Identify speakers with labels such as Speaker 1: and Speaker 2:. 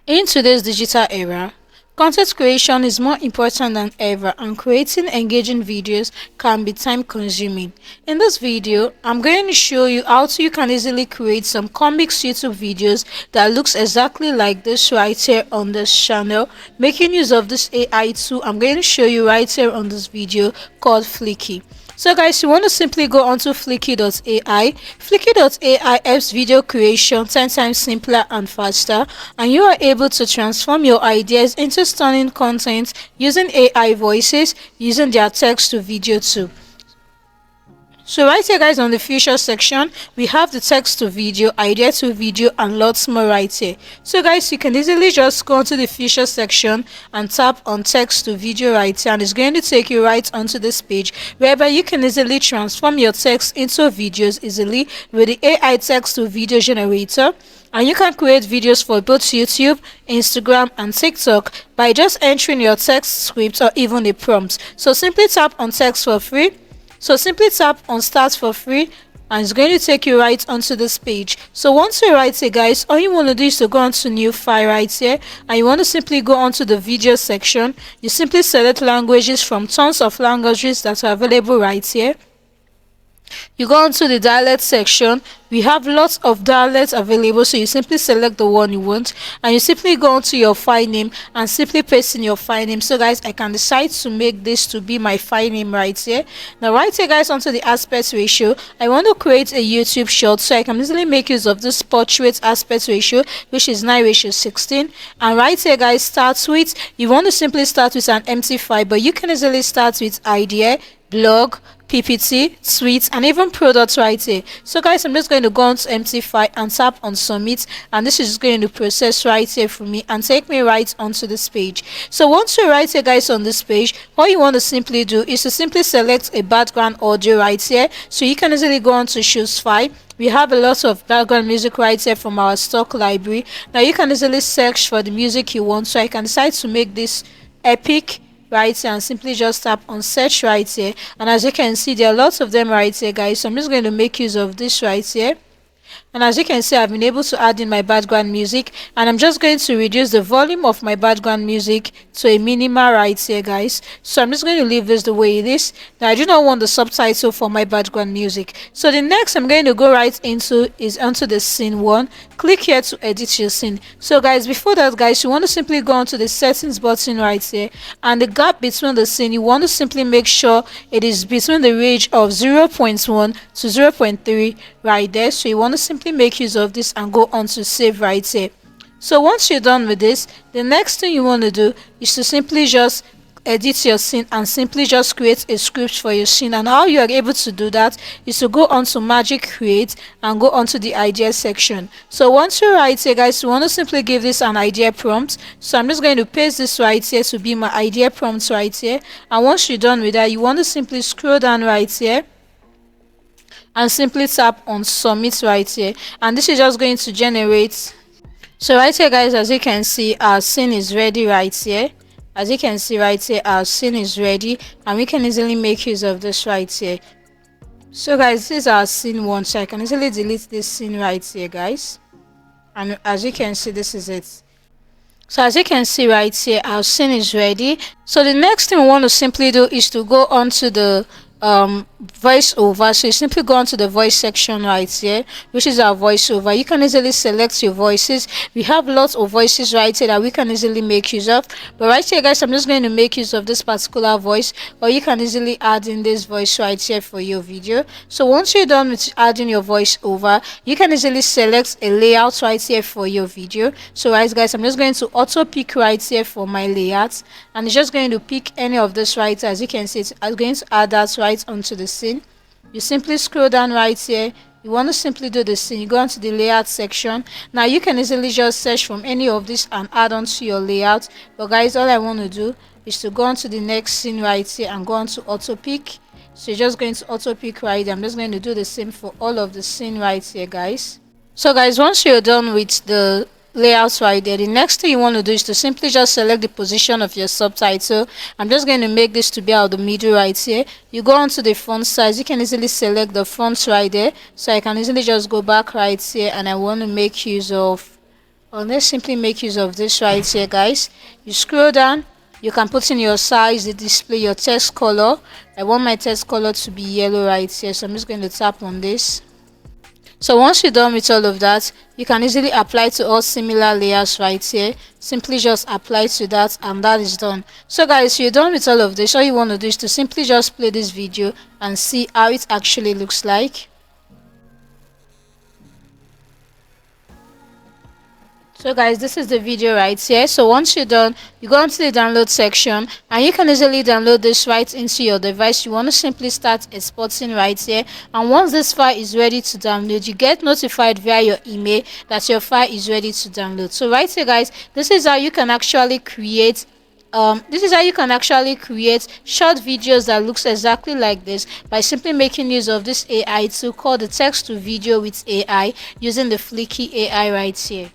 Speaker 1: In today's digital era, content creation is more important than ever, and creating engaging videos can be time consuming. In this video, I'm going to show you how you can easily create some comics YouTube videos that looks exactly like this right here on this channel. Making use of this AI tool, I'm going to show you right here on this video called Flicky. So guys, you want to simply go onto Flicky.ai. Flicky.ai helps video creation 10 times simpler and faster, and you are able to transform your ideas into stunning content using AI voices, using their text to video too. So right here guys, on the feature section, we have the text to video, idea to video, and lots more right here. So guys, you can easily just go onto the feature section and tap on text to video right here, and it's going to take you right onto this page whereby you can easily transform your text into videos easily with the AI text to video generator. And you can create videos for both YouTube, Instagram, and TikTok by just entering your text script or even a prompt. So simply tap on text for free. So simply tap on start for free, and it's going to take you right onto this page. So once you're right here guys, all you want to do is to go onto new file right here, and you want to simply go onto the video section. You simply select languages from tons of languages that are available right here. You go onto the dialect section. We have lots of dialects available, so you simply select the one you want, and you simply go onto your file name and simply paste in your file name. So guys, I can decide to make this to be my file name right here. Now right here guys, onto the aspect ratio, I want to create a YouTube short, so I can easily make use of this portrait aspect ratio, which is 9:16. And right here guys, start with, you want to simply start with an empty file, but you can easily start with idea, blog, PPT, tweets, and even products right here. So guys, I'm just going to go on to empty file and tap on submit, and this is going to process right here for me and take me right onto this page. So once you're right here guys on this page, all you want to simply do is to simply select a background audio right here. So you can easily go on to choose file. We have a lot of background music right here from our stock library. Now you can easily search for the music you want, so I can decide to make this epic right here and simply just tap on search right here, and as you can see, there are lots of them right here guys. So I'm just going to make use of this right here, and as you can see, I've been able to add in my background music, and I'm just going to reduce the volume of my background music to a minimal right here guys. So I'm just going to leave this the way it is. Now I do not want the subtitle for my background music. So the next I'm going to go right into is onto the scene one. Click here to edit your scene. So guys, before that guys, you want to simply go onto the settings button right here, and the gap between the scene, you want to simply make sure it is between the range of 0.1 to 0.3 right there. So you want to simply make use of this and go on to save right here. So once you're done with this, the next thing you want to do is to simply just edit your scene and simply just create a script for your scene. And how you are able to do that is to go on to Magic Create and go onto the idea section. So once you're right here guys, you want to simply give this an idea prompt. So I'm just going to paste this right here to be my idea prompt right here. And once you're done with that, you want to simply scroll down right here and simply tap on submit right here, and this is just going to generate. So right here guys, as you can see, our scene is ready right here. As you can see right here, our scene is ready, and we can easily make use of this right here. So guys, this is our scene one, so I can easily delete this scene right here guys, and as you can see, this is it. So as you can see right here, our scene is ready. So the next thing we want to simply do is to go on to the voiceover. So you simply go onto the voice section right here, which is our voiceover. You can easily select your voices. We have lots of voices right here that we can easily make use of, but right here guys, I'm just going to make use of this particular voice, or you can easily add in this voice right here for your video. So once you're done with adding your voiceover, you can easily select a layout right here for your video. So right guys, I'm just going to auto pick right here for my layout, and it's just going to pick any of this right here. As you can see, I'm going to add that right onto the scene. You simply scroll down right here. You want to simply do the scene. You go onto the layout section. Now you can easily just search from any of this and add on to your layout, but guys, all I want to do is to go on to the next scene right here and go on to auto pick. So you're just going to auto pick right here. I'm just going to do the same for all of the scene right here guys. So guys, once you're done with the layouts right there, the next thing you want to do is to simply just select the position of your subtitle. I'm just going to make this to be out the middle right here. You go onto the font size. You can easily select the font right there, so I can easily just go back right here, and I want to make use of let's simply make use of this right here, guys. You scroll down, you can put in your size, the display, your text color. I want my text color to be yellow right here, so I'm just going to tap on this. So once you're done with all of that, you can easily apply to all similar layers right here. Simply just apply to that, and that is done. So guys, you're done with all of this. All you want to do is to simply just play this video and see how it actually looks like. So guys, this is the video right here. So once you're done, you go into the download section and you can easily download this right into your device. You want to simply start exporting right here, and once this file is ready to download, you get notified via your email that your file is ready to download. So right here, guys, this is how you can actually create short videos that looks exactly like this by simply making use of this AI tool called the text to video with AI using the Flicky AI right here.